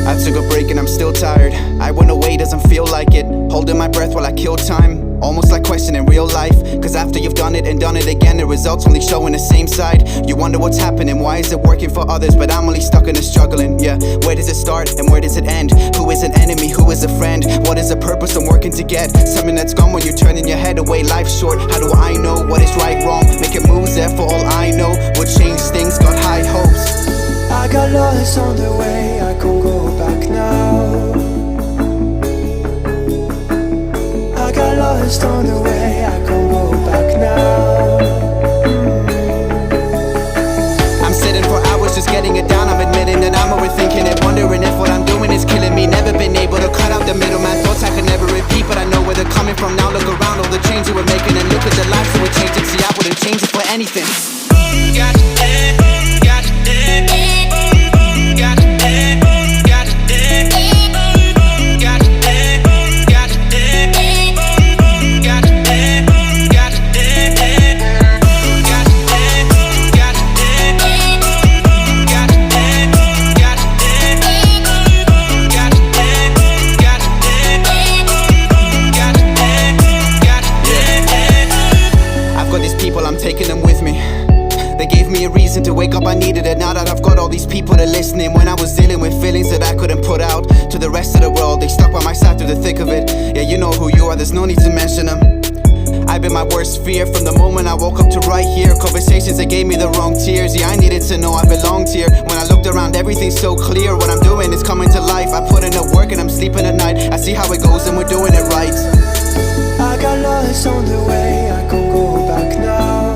I took a break and I'm still tired. I went away, doesn't feel like it. Holding my breath while I kill time, almost like questioning real life. Cause after you've done it and done it again, the results only showing the same side. You wonder what's happening, why is it working for others, but I'm only stuck in the struggling. Yeah, where does it start and where does it end? Who is an enemy, who is a friend? What is the purpose I'm working to get? Something that's gone when you're turning your head away. Life's short, how do I know what is right, wrong? Making moves there for all I know will change things, got high hopes. I got lost on the way, I can't go back now. I got lost on the way, I can't go back now. I'm sitting for hours just getting it down. I'm admitting that I'm overthinking it, wondering if what I'm doing is killing me. Never been able to cut out the middleman. Thoughts I could never repeat, but I know where they're coming from now. Look around, all the change you were making, and look at the lives that were changing. See, I wouldn't change it for anything. Got it, got it. I'm taking them with me. They gave me a reason to wake up, I needed it. Now that I've got all these people that listening, when I was dealing with feelings that I couldn't put out to the rest of the world, they stuck by my side through the thick of it. Yeah, you know who you are, there's no need to mention them. I've been my worst fear from the moment I woke up to right here. Conversations that gave me the wrong tears. Yeah, I needed to know I belonged here. When I looked around, everything's so clear. What I'm doing is coming to life. I put in the work and I'm sleeping at night. I see how it goes and we're doing it right. I got lost on the way, I can't go back now.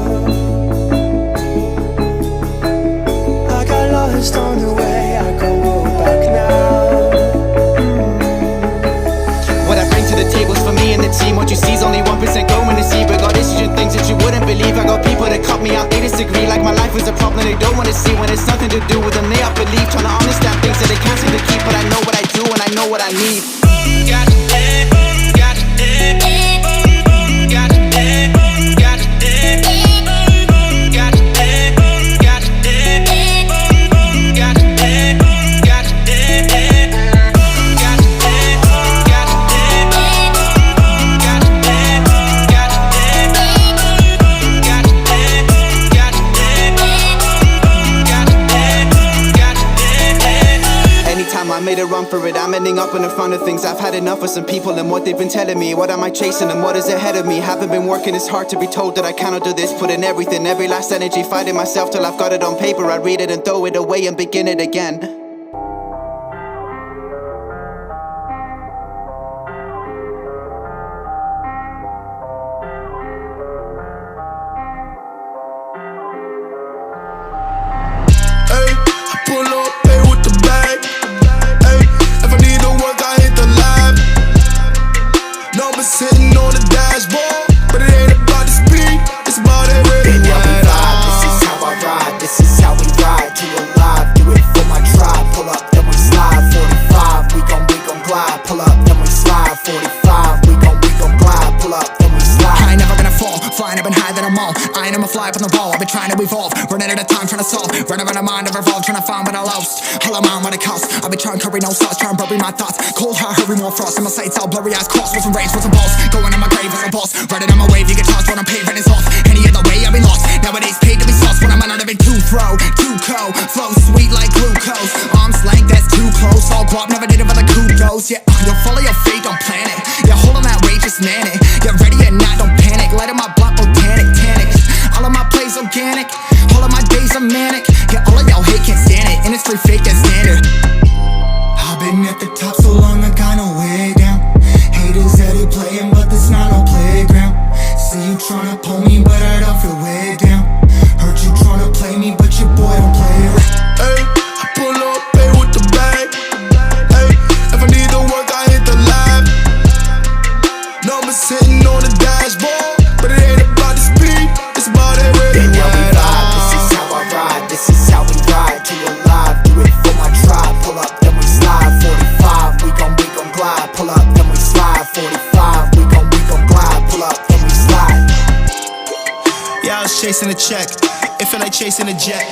I got lost on the way, I can't go back now. What I bring to the table's for me and the team. What you see's only 1% going to see. But got issues and things that you wouldn't believe. I got people that cut me out, they disagree. Like my life is a problem they don't want to see. When it's nothing to do with them, they up believe. Trying to understand things that they can't seem to keep. But I know what I do and I know what I need. Got it, got it. I made a run for it, I'm ending up in the front of things. I've had enough of some people and what they've been telling me. What am I chasing and what is ahead of me? Haven't been working, it's hard to be told that I cannot do this. Put in everything, every last energy, fighting myself till I've got it on paper. I read it and throw it away and begin it again. Sitting on the dashboard, but it ain't about the speed, it's about that ready ride. This is how I ride, this is how we ride. To alive, do it for my tribe. Pull up, then we slide. 45, we gon' glide. Pull up, then we slide. 45, we gon' glide. Pull up, then we slide. I ain't never gonna fall, flying up and higher than I'm all. I ain't I'ma fly up on the ball, I've been trying to evolve. Running out of time, trying to solve. Running out of mind, I've revolved, trying to find what I lost. All I'm on what it costs. I've been trying to curry no sauce, trying to bury my thoughts. Cold heart, hurry, more frost. In my sights, all blurry eyes crossed. Wasn't raised, wasn't balls. Going in my grave as a boss. Riding on my wave, you get tossed when I'm paving is off. Any other way, I'll be lost. Nowadays, paid to be sauce when I'm not living too throw. Too cold, flow sweet like glucose. Arms length, that's too close. All guap, never did it for the kudos. Yeah, you'll follow your fate, don't plan it. Yeah, hold on that weight, just man it. Get ready or not, don't panic. Light up my block, botanic, tannic. All of my plays organic. All of my days are manic. Yeah, all of y'all hate, can't stand it. Industry fake, that's standard. I've been at the top so long, I got no way down. Haters that they playing, but this not no playground. See you tryna pull me, but I don't feel way down. Heard you tryna play me, but your boy don't play around. Hey, I pull up, pay with the bag. Hey, if I need to work, I hit the lab. Numbers sitting on the dashboard, but it ain't about the speed, it's about that ready ride. This is how I ride, this is how we ride. To alive, do it for my tribe. Pull up, then we slide. 45, we gon' glide. Pull up, then we slide. 45, we gon' glide. Pull up, then we slide. Yeah, I was chasing a check, it felt like chasing a jet.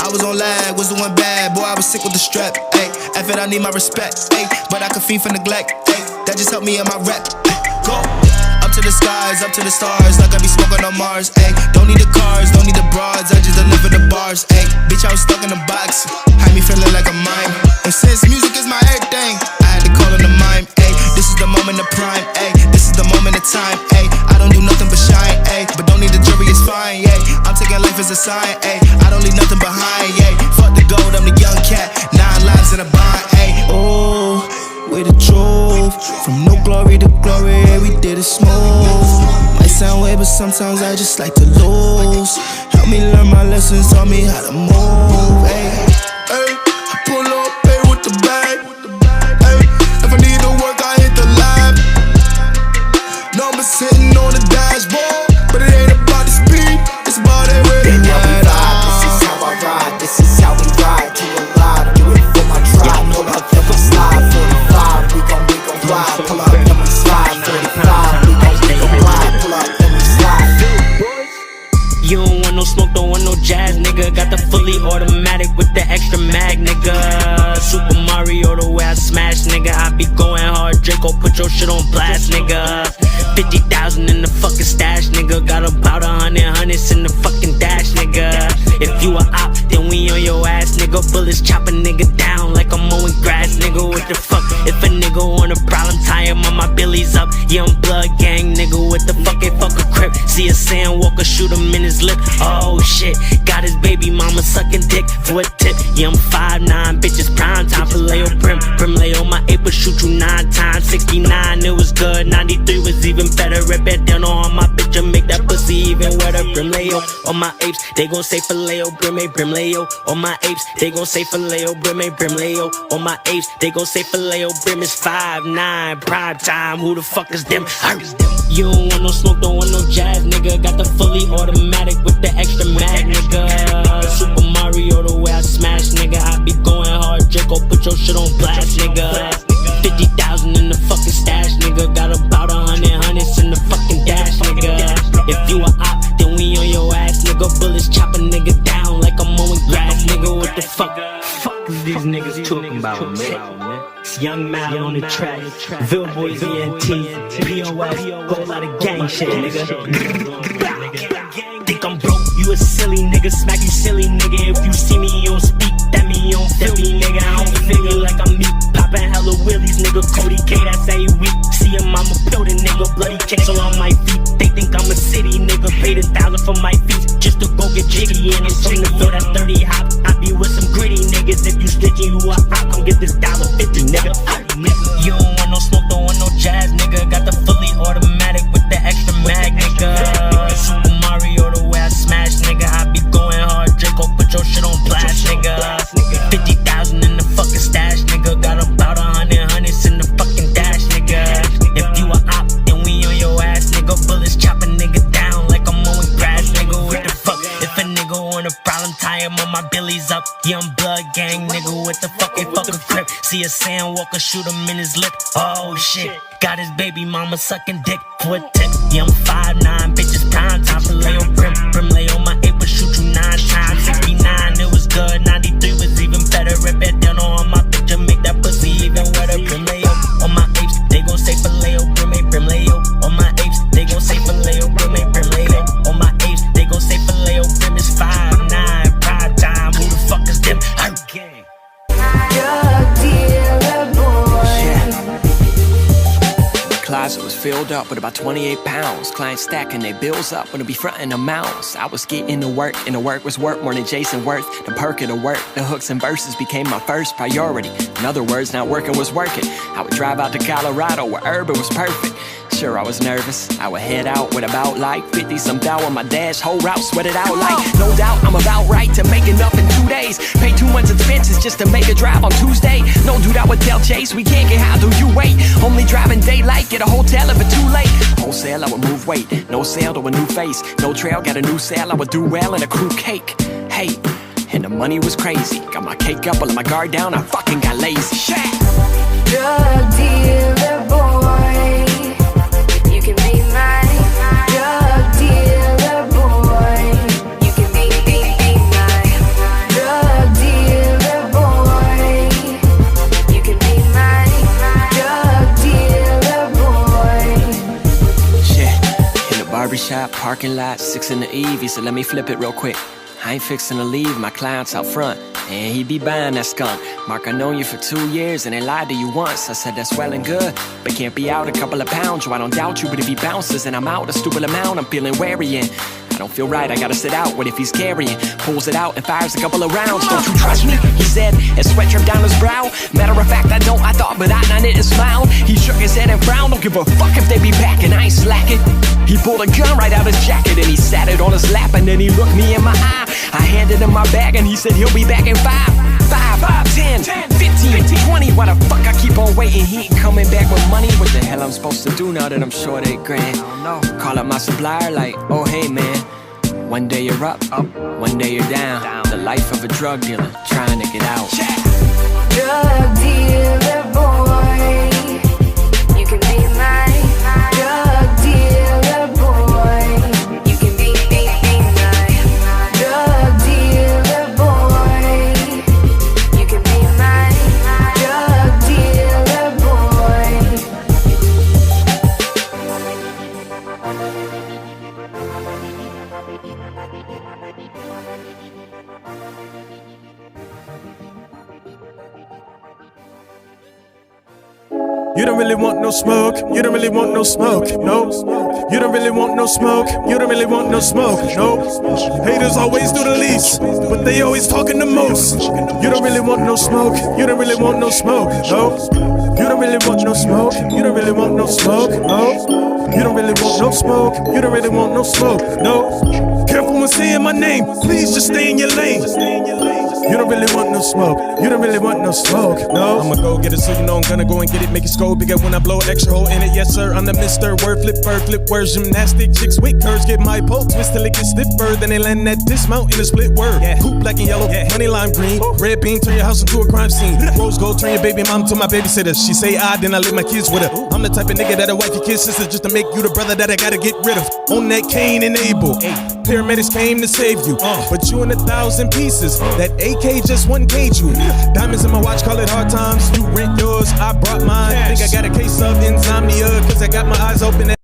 I was on lag, was doing bad, boy, I was sick with the strep. Ay, F it, I need my respect, ayy. But I could fiend for neglect, ayy. That just helped me in my rep, go. Up to the skies, up to the stars, like I be smoking on Mars, ayy. Don't need the cars, don't need the broads, I just deliver the bars, ayy. Bitch, I was stuck in a box, had me feeling like a mime. And since music is my everything, I had to call in the mime, ayy. This is the moment of prime, ayy. This is the moment of time, ayy. I don't do nothing but shine, ayy. But don't need the jury, it's fine, ayy. I'm taking life as a sign, ayy. I don't leave nothing behind, ayy. Fuck the gold, I'm the young cat, 9 lives in a bind, ayy. Oh, we the truth, from no glory to glory, yeah, we did it smooth. Might sound weird, but sometimes I just like to lose. Help me learn my lessons, taught me how to move, ayy. Ayy, I pull up, pay with the bag, ayy. If I need to work, I hit the lab. Numbers sitting on the dashboard, but it ain't about the speed, it's about that way they ride. This is how I ride, this is how we ride. To a live, do it for my tribe. Pull up, then we slide. 45, we gon' glide. Pull up, then we slide. 35, we gon' glide. Pull up, then we slide. You don't want no smoke, don't want no jazz, nigga. Got the fully automatic with the extra mag, nigga. Super Mario the way I smash, nigga. I be going hard, Draco, put your shit on blast, nigga. 50,000 in the fucking stash, nigga. Got about 100 hundreds in the fucking dash, nigga. If you a op, then we on your ass, nigga. Bullets chop a nigga down like I'm mowing grass, nigga. What the fuck? If a nigga want a problem, tie him on my billies up. Young blood gang, nigga. What the fuck? Ain't fuck a crip. See a sandwalker, shoot him in his lip. Oh shit, got his baby mama sucking dick for a tip. Yeah, I'm 5'9", bitches prime time for Leo Prim. Prim lay on my 8, but shoot you 9 times. 69, it was good. 93 was even better. Rip it down on my bitch and make that pussy even wetter. Prim Leo on my apes, they gon' say for Leo Brim, Brim Leo on my apes, they gon' say for Leo Brim, Brim Leo on my apes, they gon' say for Leo Brim. It's 5'9", prime time. Who the fuck is them? You don't want no smoke, don't want no jazz, nigga. Got the fully automatic with the extra mag, nigga. Super Mario the way I smash, nigga. I be going hard, Draco, put your shit on blast, nigga. 50,000 in the fucking stash, nigga. Got about 100 hundreds in the fucking dash, nigga. If you a op, then we on your ass, nigga. Bullets chop a nigga down like I'm mowing grass, nigga. What the fuck? Fuck is these niggas talking about, man? It's Young Mal on the track, Ville Boys ENT, POS, go lot of gang shit, nigga. Think I'm broke, you a silly nigga, smack you silly nigga. If you see me, you don't speak, that mean you don't feel me, nigga. I don't figure like I'm me, poppin' hella willies, nigga. Cody K, that's how you weak. See him, I'm a building nigga, bloody checks all on my feet. They think I'm a city nigga, paid 1,000 for my feet, just to go get jiggy. And I'm from the field, that's 30 hop. I be with some gritty niggas, if you snitching, you a op, come get this $1.50, nigga. You don't want no smoke, don't want no jazz, nigga. Got the fully automatic with the extra mag, nigga. Super Mario the way I smash, nigga. I be going hard, Draco, put your shit on blast, nigga. 50,000 in the fucking stash, nigga. Got about 100 hundreds in the fucking dash, nigga. If you a op, then we on your ass, nigga. Bullets chop a nigga down like I'm mowing grass, nigga. What the fuck? If a nigga want a problem, tie him on my billies up. Young blood gang, nigga. What the fuck? Ain't fucking crip. See a sandwalker, shoot him in his lip. Oh shit, got his baby mama sucking dick for a tip. Yeah, I'm 5'9", bitches prime time for Leo Prim. Prim lay on my 8, but shoot you 9 times. 69, it was good. 93 was even better. Rip it down on my bitch and make that pussy even wetter. Prim Leo on my apes, they gon' say for Leo Prim, Prim Leo on my apes, they gon' say for Leo Prim, Prim Leo on my apes, they gon' say for Leo Prim. It's 5'9", prime time. Who the fuck is them? Gang. Drug dealer boy. Closet was filled up with about 28 pounds. Clients stacking their bills up when it be frontin' amounts. I was getting to work, and the work was worth more than Jason Worth. The perk of the work, the hooks and verses became my first priority. In other words, not working was working. I would drive out to Colorado where urban was perfect. Sure, I was nervous. I would head out with about like 50-some thou on my dash. Whole route sweat it out like no doubt I'm about right to make enough in 2 days. Pay 2 months expenses just to make a drive on Tuesday. No dude, I would tell Chase we can't get high, do you wait? Only driving daylight, get a hotel if it's too late. Wholesale, I would move weight. No sale to a new face. No trail, got a new sale. I would do well in a crew cake. Hey, and the money was crazy. Got my cake up, I let my guard down. I fucking got lazy. Shit. Drug dealer boy. You can be my drug dealer boy. You can be my drug dealer boy. parking lot, 6 in the eve. He said, let me flip it real quick. I ain't fixing to leave my clients out front, and he be buying that skunk. Mark, I known you for 2 years and they lied to you once. I said that's well and good, but can't be out a couple of pounds. Yo, I don't doubt you, but if he bounces and I'm out a stupid amount, I'm feeling wary and I don't feel right, I gotta sit out. What if he's carrying? Pulls it out and fires a couple of rounds. Don't you trust me? He said, and sweat dripped down his brow. Matter of fact, I don't, I thought, but I didn't smile. He shook his head and frowned. Don't give a fuck if they be back and I ain't slacking. He pulled a gun right out his jacket and he sat it on his lap and then he looked me in my eye. I handed him my bag and he said he'll be back in 5, 10, 15, 20. Why the fuck I keep on waiting? He ain't coming back with money. What the hell I'm supposed to do now that I'm short $8 grand? I don't know. Call up my supplier like, oh hey man, one day you're up, one day you're down. The life of a drug dealer trying to get out. Drug dealer boy, you can be my drug dealer boy. You can be my drug dealer boy. You can be my drug dealer boy. You don't really want no smoke, you don't really want no smoke, no. You don't really want no smoke, you don't really want no smoke, no. Haters always do the least, but they always talking the most. You don't really want no smoke, you don't really want no smoke, no. You don't really want no smoke, you don't really want no smoke, no. You don't really want no smoke, you don't really want no smoke, no. Careful when saying my name, please just stay in your lane. You don't really want no smoke, you don't really want no smoke, no. I'ma go get it so you know I'm gonna go and get it, make it scope bigger when I blow an extra hole in it. Yes sir, I'm the Mr. Word, flip words, gymnastic chicks with curves, get my pole twist till it gets stiffer, then they land that dismount in a split word. Yeah. Hoop black and yellow, money lime green, red bean, turn your house into a crime scene. Rose gold, turn your baby mom to my babysitter. She say I, then I leave my kids with her. I'm the type of nigga that'll wife your kid's sister just to make you the brother that I gotta get rid of. On that Cain and Abel, paramedics came to save you, but you in 1,000 pieces. That AK just 1K'd you. Diamonds in my watch, call it hard times. You rent yours, I brought mine. Think I got a case of insomnia, cause I got my eyes open.